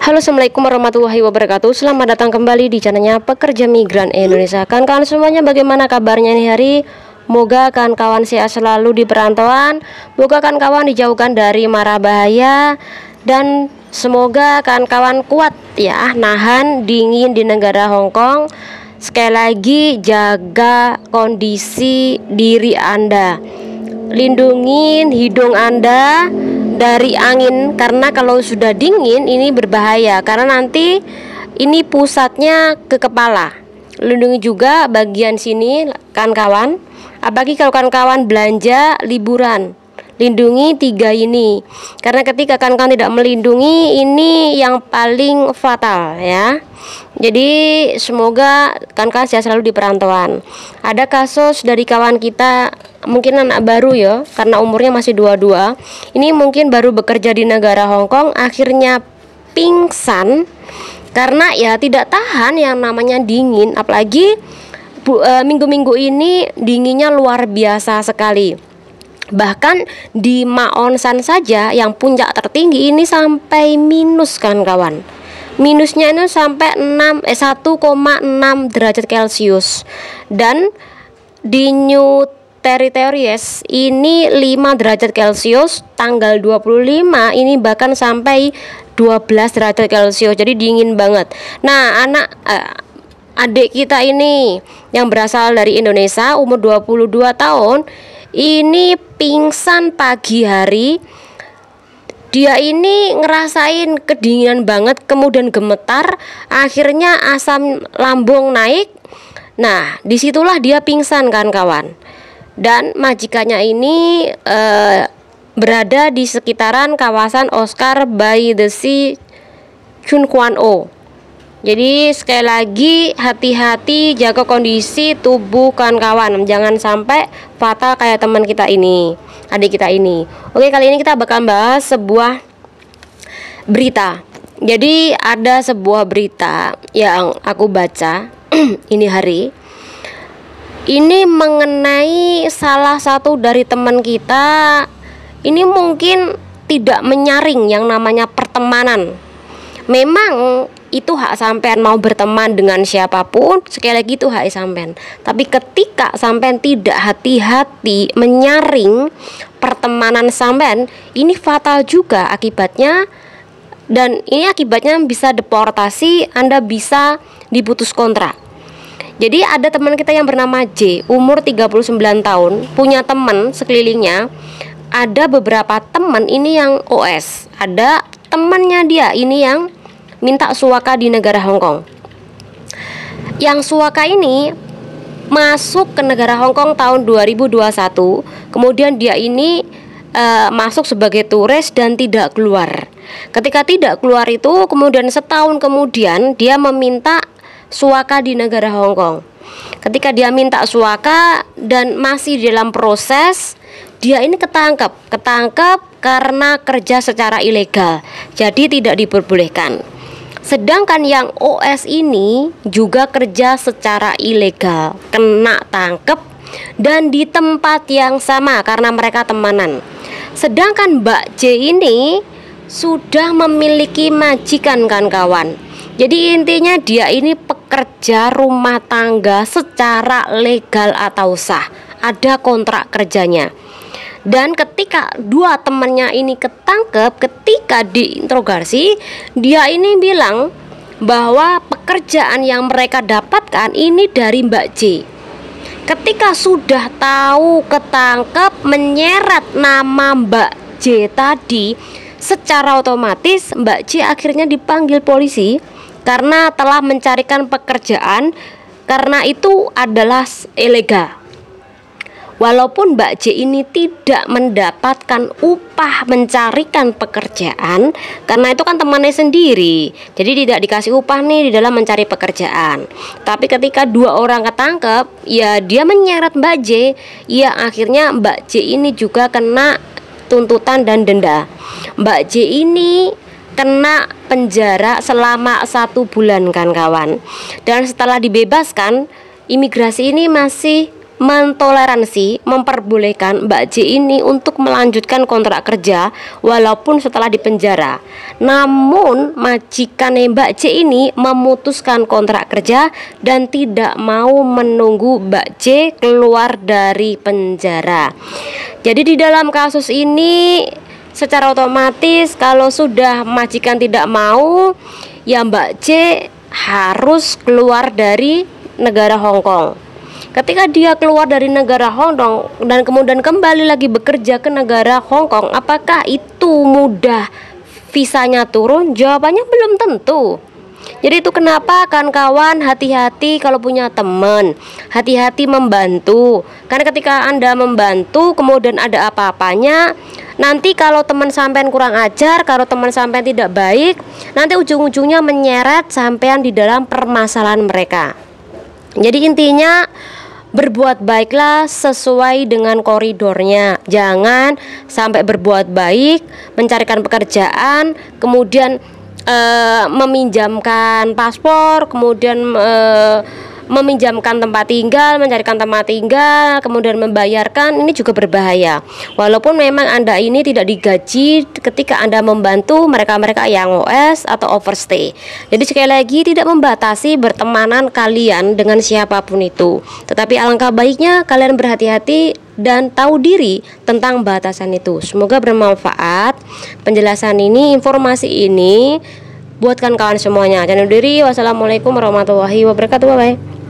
Halo, assalamualaikum warahmatullahi wabarakatuh. Selamat datang kembali di channelnya Pekerja Migran Indonesia. Kawan-kawan semuanya, bagaimana kabarnya nih hari? Moga kawan-kawan sehat selalu di perantauan. Moga kawan-kawan dijauhkan dari mara bahaya. Dan semoga kawan-kawan kuat ya, nahan dingin di negara Hong Kong. Sekali lagi, jaga kondisi diri Anda. Lindungin hidung Anda dari angin, karena kalau sudah dingin ini berbahaya, karena nanti ini pusatnya ke kepala. Lindungi juga bagian sini kawan-kawan, apalagi kalau kawan-kawan belanja liburan. Lindungi tiga ini, karena ketika kawan-kawan tidak melindungi, ini yang paling fatal ya. Jadi semoga kawan-kawan sehat selalu di perantauan. Ada kasus dari kawan kita, mungkin anak baru ya, karena umurnya masih 22. Ini mungkin baru bekerja di negara Hong Kong, akhirnya pingsan karena ya tidak tahan yang namanya dingin. Apalagi minggu-minggu ini dinginnya luar biasa sekali. Bahkan di Ma On Shan saja yang puncak tertinggi ini sampai minus kawan-kawan. Minusnya itu sampai 1,6 derajat Celcius. Dan di New Territories ini 5 derajat Celcius. Tanggal 25 ini bahkan sampai 12 derajat Celcius. Jadi dingin banget. Nah, adik kita ini yang berasal dari Indonesia, umur 22 tahun, ini pingsan pagi hari. Dia ini ngerasain kedinginan banget, kemudian gemetar, akhirnya asam lambung naik. Nah, disitulah dia pingsan kan kawan. Dan majikannya ini berada di sekitaran kawasan Oscar by the Sea, Tsuen Kwan O. Jadi sekali lagi, hati-hati, jaga kondisi tubuh kawan-kawan, jangan sampai fatal kayak teman kita ini, adik kita ini. Oke, kali ini kita bakal bahas sebuah berita. Jadi ada sebuah berita yang aku baca ini hari. Ini mengenai salah satu dari teman kita. Ini mungkin tidak menyaring yang namanya pertemanan. Memang itu hak sampean mau berteman dengan siapapun, sekali lagi itu hak sampean. Tapi ketika sampean tidak hati-hati menyaring pertemanan sampean, ini fatal juga akibatnya. Dan ini akibatnya bisa deportasi, Anda bisa diputus kontrak. Jadi ada teman kita yang bernama J, umur 39 tahun, punya teman sekelilingnya. Ada beberapa teman ini yang OS, ada temannya dia ini yang minta suaka di negara Hong Kong. Yang suaka ini masuk ke negara Hong Kong tahun 2021. Kemudian dia ini masuk sebagai turis dan tidak keluar. Ketika tidak keluar itu, kemudian setahun kemudian dia meminta suaka di negara Hong Kong. Ketika dia minta suaka dan masih dalam proses, dia ini ketangkep karena kerja secara ilegal. Jadi tidak diperbolehkan. Sedangkan yang OS ini juga kerja secara ilegal, kena tangkep dan di tempat yang sama karena mereka temanan. Sedangkan Mbak J ini sudah memiliki majikan kan kawan. Jadi intinya dia ini pekerja rumah tangga secara legal atau sah, ada kontrak kerjanya. Dan ketika dua temannya ini ketangkep, ketika diinterogasi, dia ini bilang bahwa pekerjaan yang mereka dapatkan ini dari Mbak J. Ketika sudah tahu ketangkep, menyeret nama Mbak J tadi, secara otomatis Mbak J akhirnya dipanggil polisi karena telah mencarikan pekerjaan, karena itu adalah ilegal. Walaupun Mbak J ini tidak mendapatkan upah mencarikan pekerjaan, karena itu kan temannya sendiri, jadi tidak dikasih upah nih di dalam mencari pekerjaan. Tapi ketika dua orang ketangkep, ya dia menyeret Mbak J, ya akhirnya Mbak J ini juga kena tuntutan dan denda. Mbak J ini kena penjara selama 1 bulan kan kawan. Dan setelah dibebaskan, imigrasi ini masih mentoleransi, memperbolehkan Mbak J ini untuk melanjutkan kontrak kerja walaupun setelah dipenjara. Namun majikan Mbak J ini memutuskan kontrak kerja dan tidak mau menunggu Mbak J keluar dari penjara. Jadi di dalam kasus ini secara otomatis kalau sudah majikan tidak mau, ya Mbak J harus keluar dari negara Hong Kong. Ketika dia keluar dari negara Hong Kong dan kemudian kembali lagi bekerja ke negara Hong Kong, apakah itu mudah visanya turun? Jawabannya belum tentu. Jadi itu kenapa kawan-kawan hati-hati kalau punya teman, hati-hati membantu. Karena ketika Anda membantu kemudian ada apa-apanya, nanti kalau teman sampean kurang ajar, kalau teman sampean tidak baik, nanti ujung-ujungnya menyeret sampean di dalam permasalahan mereka. Jadi intinya berbuat baiklah sesuai dengan koridornya. Jangan sampai berbuat baik, mencarikan pekerjaan, kemudian meminjamkan paspor, kemudian meminjamkan tempat tinggal, mencarikan tempat tinggal, kemudian membayarkan. Ini juga berbahaya. Walaupun memang Anda ini tidak digaji ketika Anda membantu mereka-mereka yang OS atau overstay. Jadi sekali lagi tidak membatasi bertemanan kalian dengan siapapun itu. Tetapi alangkah baiknya kalian berhati-hati dan tahu diri tentang batasan itu. Semoga bermanfaat penjelasan ini, informasi ini buatkan kawan semuanya. Jangan diri. Wassalamualaikum warahmatullahi wabarakatuh. Bye bye.